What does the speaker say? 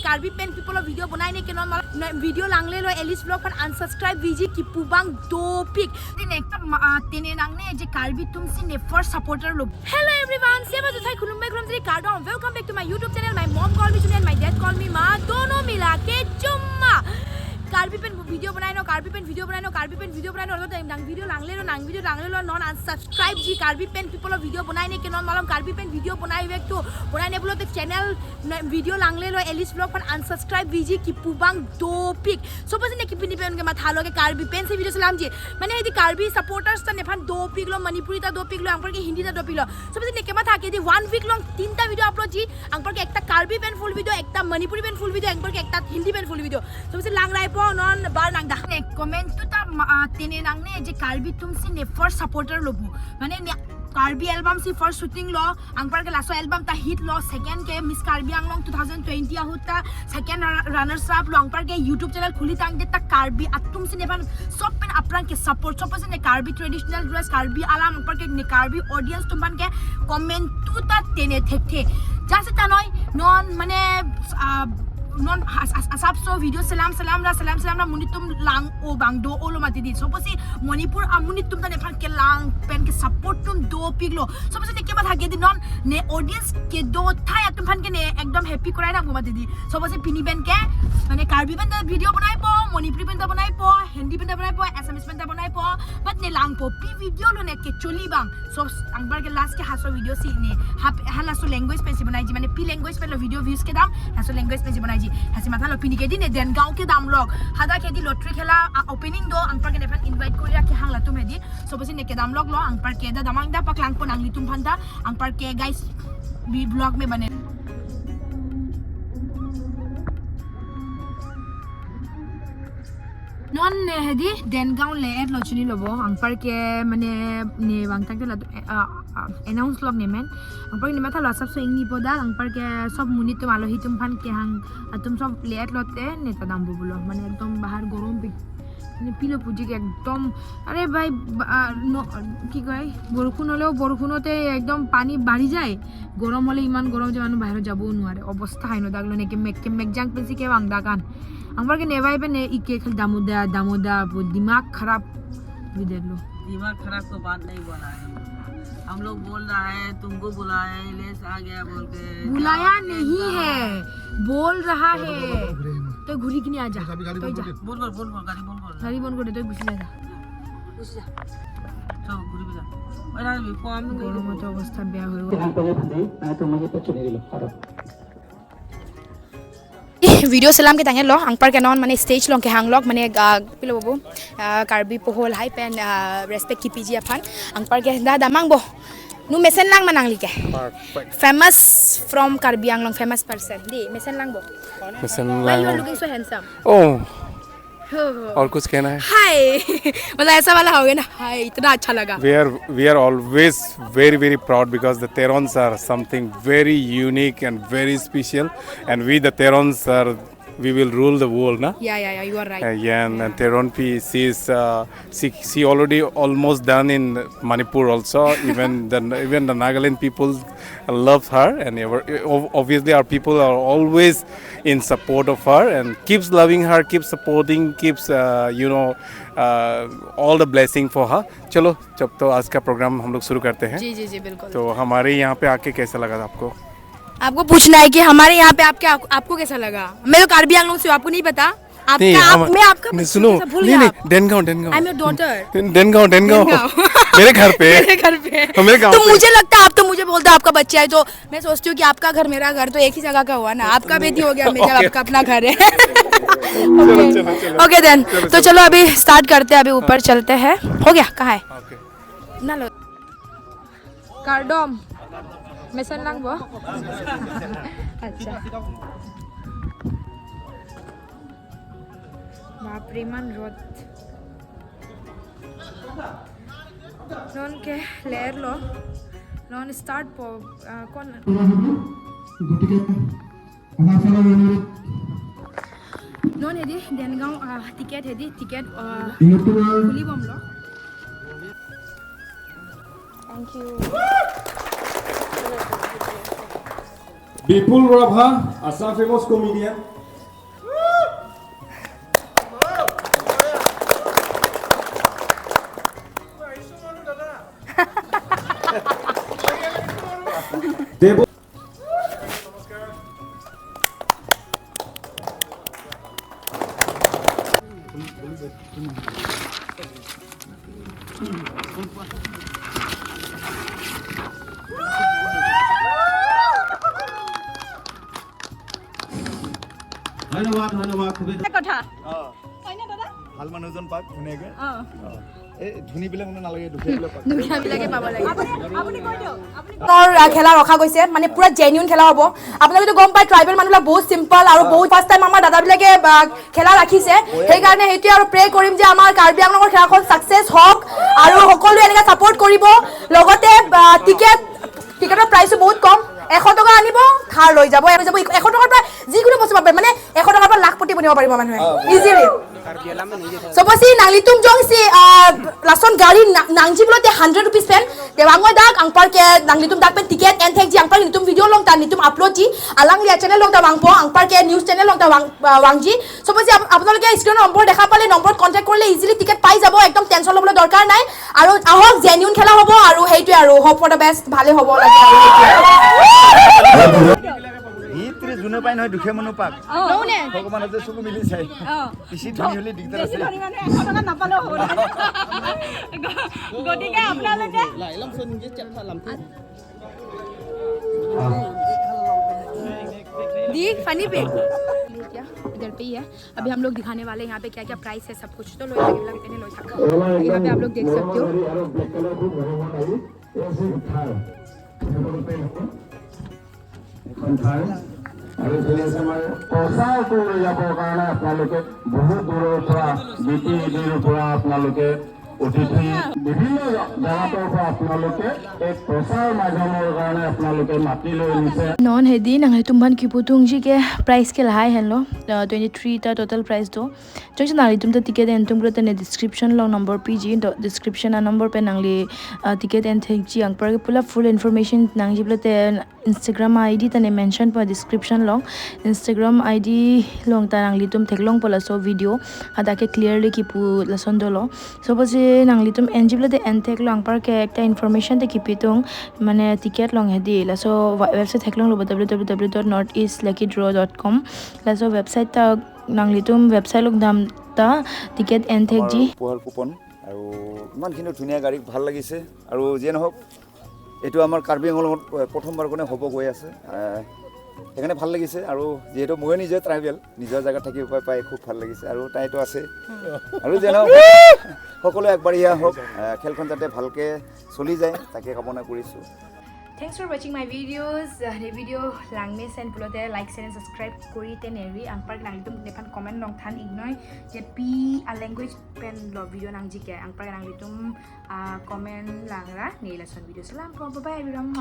Karbi pen people video banai ne kenon mal video langle lo Alice vlog kan unsubscribe viji ki pubang dopik din ekta tene nangne je Karbi tum si ne first supporter lo. Hello everyone, seba jo thai khulumbai khulum tri Kardom. Welcome back to my YouTube channel. My mom call me Chumma and my dad call me Ma. Dono mila ke Chumma. Karbi pen video banai no Karbi pen video banai no Karbi pen video banai no nang video langle lo non unsubscribe ji Karbi pen people video banai ne kenon malam Karbi pen video banai vek to banai ne bolo te channel video langle lo Alice vlog kan unsubscribe viji ki pubang dopik so pas ne ki Pini pen ke mathalo ke Karbi pen se video salam ji mane edi Karbi supporters ta ne phan dopik lo Manipuri ta dopik lo angpar ke Hindi ta dopik lo so pas ne ke matha ke di 1 week long tinta video upload ji angpar ke ekta Karbi pen full video ekta Manipuri pen full video angpar ke ekta Hindi pen full video so pas lang rai po non bar nang da ne comment tu ta tene nang ne je Karbi tum si ne first supporter lo bu mane Karbi album si first shooting lo angpar ke laso album ta hit lo second ke Miss Karbi Anglong 2020 ahuta second runners up lo angpar ke YouTube channel khuli tang de ta Karbi atum si ne ban sob pen apran ke support sob pen ne Karbi traditional dress Karbi alam angpar ke ne Karbi audience tum ban ke comment tu ta tene thekhe jase ta noi non mane non asap so video salam ra munitum lang o bang do olo mati di so posi Manipur amunitum ta ne phan ke lang pen ke support tum do piglo so posi ne ke ba thage di non ne audience ke do thai atum phan ke ne ekdom happy korai na mati di so posi Pini ben ke mane Karbi ben da video banai po Manipuri ben da banai po Hindi ben da banai po SMS ben da banai po but ne lang po pi video lo ne ke choli bang so angbar ke last ke haso video si ne hala so language pe si banai ji mane pi language pe lo video views ke dam haso language pe si banai hasi matha lo Pini ke din den gaon ke dam log hada ke di lottery khela opening do angpar ke defan invite kori rakhe hangla tum hedi so bosi ne ke dam log lo angpar ke da damang da paklang pon angli tum phanda angpar ke guys vi vlog me bane non ne hedi den gaon le et lo chuni lobo angpar ke mane ne wangtang ke la announce log ne men angpar ne matha lo sab so ingni poda angpar ke sob muni tum alo hi tum phan ke hang atum sob let lote ne ta dam bulo mane ekdom bahar gorom মানে পিলো পুজি কে একদম আরে ভাই কি কয় বরখুন হলেও বরখুনতে একদম পানি বাড়ি যায় গরম হলে ইমান গরম যে মানুষ বাইরে যাবো নোৱাৰে অবস্থা হাইনো দাগলো নাকি মেকজাং পেছি কে বাংদা কান আমার के नेवाई पे ने इके खल दामोदा दिमाग खराब भी दे लो दिमाग खराब तो बात नहीं बोला है हम लोग बोल रहा है तुमको बुलाया है लेस आ गया बोल के बुलाया नहीं है बोल रहा है तो घुरी कि नहीं आ जा तो जा बोल गाड़ी बोल कर दे तो घुस जा तो घुरी भी जा अरे फॉर्म गरम तो अवस्था बेया हो video salam ke tanya lo angpar ke non mane stage long ke hang log mane pilo bobo Karbi pohol hai pen respect ki piji aphan angpar ke da damang bo nu mesen lang manang like famous from Karbi Anglong famous person di mesen lang bo mesen lang why you are looking so handsome oh और कुछ कहना है हाय मतलब ऐसा वाला हो गया ना हाय इतना अच्छा लगा we are always very proud because the Theons are something very unique and very special and we the Theons are we will rule the world na yeah you are right yeah and Theron P she already almost done in Manipur also even the Nagaland people love her and obviously our people are always in support of her and keeps loving her keeps supporting keeps all the blessing for her चलो जब तो आज का programme हम लोग शुरू करते हैं जी बिल्कुल तो हमारे यहाँ पे आके कैसा लगा आपको पूछना है कि हमारे यहाँ पे आपको कैसा लगा मैं तो कार्बी आंगलों से आपको नहीं पता मैं आपका सुनो नहीं डेनगांव आई एम योर डॉटर डेनगांव मेरे घर पे मेरे गांव तो मुझे लगता है आप तो मुझे बोलते आपका बच्चा है तो मैं सोचती हूँ कि आपका घर मेरा घर तो एक ही जगह का हुआ ना आपका बेटी हो गया मेरा आपका अपना घर है ओके देन तो चलो अभी स्टार्ट करते हैं अभी ऊपर चलते हैं हो गया कहाँ है ना लो कार्डोम मेसन lang bo अच्छा बाप रे मन रोत नॉन के लेयर लो नॉन स्टार्ट पो कौन नॉन हेदी देनगांव टिकट खुली बम लो thank you Bipul Rabha, Assam famous comedian. Devo ধন্যবাদ খুবই কথা ভাল মানুহজন পাক ধুনীয়াকে এই ধুনীবিলাক মানে নালাগে দুখীয়াবিলাক পাক দুখীয়াবিলাকে পাব লাগে খেলা ৰখা গৈছে মানে পুৰা জেনুইন খেলা হ'ব আপোনালোকে গম পায় ট্ৰাইবেল মানুহবিলাক বহুত চিম্পল আৰু বহুত ফাৰ্ষ্ট টাইম আমাৰ দাদাবিলাকে খেলা ৰাখিছে সেইকাৰণে সেইটোৱে আৰু প্ৰে কৰিম যে আমাৰ কাৰ্বি আংলঙৰ খেলাখন ছাকচেছ হওক আৰু সকলোৱে এনেকৈ ছাপোৰ্ট কৰিব লগতে টিকেটৰ প্ৰাইচো বহুত কম 100 টকা আনিব থাৰ লৈ যাব 100 টকাৰ পৰা যিকোনো বস্তু পাব মানে 100 টকাৰ পৰা লাখপতি বনিব পাৰিব মানুহে easily Soposi nang litum jong si lason gari nangji bulo te 100 rupees pen te wangoi dak angpar ke nang litum dak pen ticket and tag ji angpar litum video long ta litum upload ji alang lia channel long ta wangpo angpar ke news channel long ta wangji soposi apnaloke screen number dekha pale number contact korle easily ticket pai jabo ekdom tension lobole dorkar nai aru ahok genuine khela hobo aru heitue aru hope for the best bhale hobo lage ভিতরে জুনে পাই নহয় দুখে মনো পাক নৌনে ভগৱানৰ যে চকু মিলি চাই বেছি ধনী হলি দিগদাৰ আছে ধনী মানে 100 টকা নাপালেও হ'ব গটিকে আপোনালোকে दी फनी पे इधर पे ही है अभी हम लोग दिखाने वाले हैं यहाँ पे क्या क्या प्राइस है सब कुछ तो लो यहाँ पे आप लोग देख सकते हो আৰু প্ৰচাৰটো লৈ যাবৰ কাৰণে আপোনালোকে বহুত দূৰৰ পৰা বিটিভিৰ পৰা আপোনালোকে অতিথি বিভিন্ন জেগাৰ পৰা আপোনালোকে এই প্ৰচাৰ মাধ্যমৰ কাৰণে আপোনালোকে মাতি লৈ নিছে नॉन हेदी नंगे तुम्हान की पुतुंग जी के प्राइस के हाई है लो 23 ता टोटल प्राइस दो जो नाली तुम तो टिकट एंड तुम ने डिस्क्रिप्शन लो नंबर पीजी डिस्क्रिप्शन नंबर पे नंगली टिकट एंड थे जी अंग पर पूरा फुल इन्फॉर्मेशन नंग बोलते इंस्टाग्राम आईडी तने मेंशन पर डिस्क्रिप्शन लो इंस्टाग्राम आईडी लोंग ता नंगली तुम थे लोंग पोला सो वीडियो हदा के क्लियरली की पु लसन दो लो सो बसे नंगली तुम एंजी बोलते एंड थे लोंग पर के एक इन्फॉर्मेशन ते की पितुंग माने टिकट लोंग हेदी लसो वेबसाइट थे लोंग www.northeastluckydraw.com लासो वेबसाइट ता नांगली तुम वेबसाइट लोग दाम ता टिकट एंड थे जी পোহৰ কুপন আৰু ইমানখিনি ধুনীয়া গাড়ী ভাল লাগিছে আৰু যে নহওক এইটো আমাৰ কাৰ্বি আংলঙত প্ৰথমবাৰ কোনে হ'ব গৈ আছে সেইকাৰণে ভাল লাগিছে আৰু যেহেতু মই নিজে ট্ৰাইবেল নিজৰ জায়গা থাকি উপায় পাই খুব ভাল লাগিছে আৰু তাইতো আছে আৰু যে নহওক সকলো একবাৰিয়া হোক খেলখন যাতে ভালকে চলি যায় তাকে কামনা কৰিছোঁ Thanks for watching my videos. The video langme send pulote like share and subscribe kori te neri angpar nang tum nepan comment long than ignore je p a language pen lo video nang jike angpar nang tum comment langra ni lesson video salam bye bye everyone.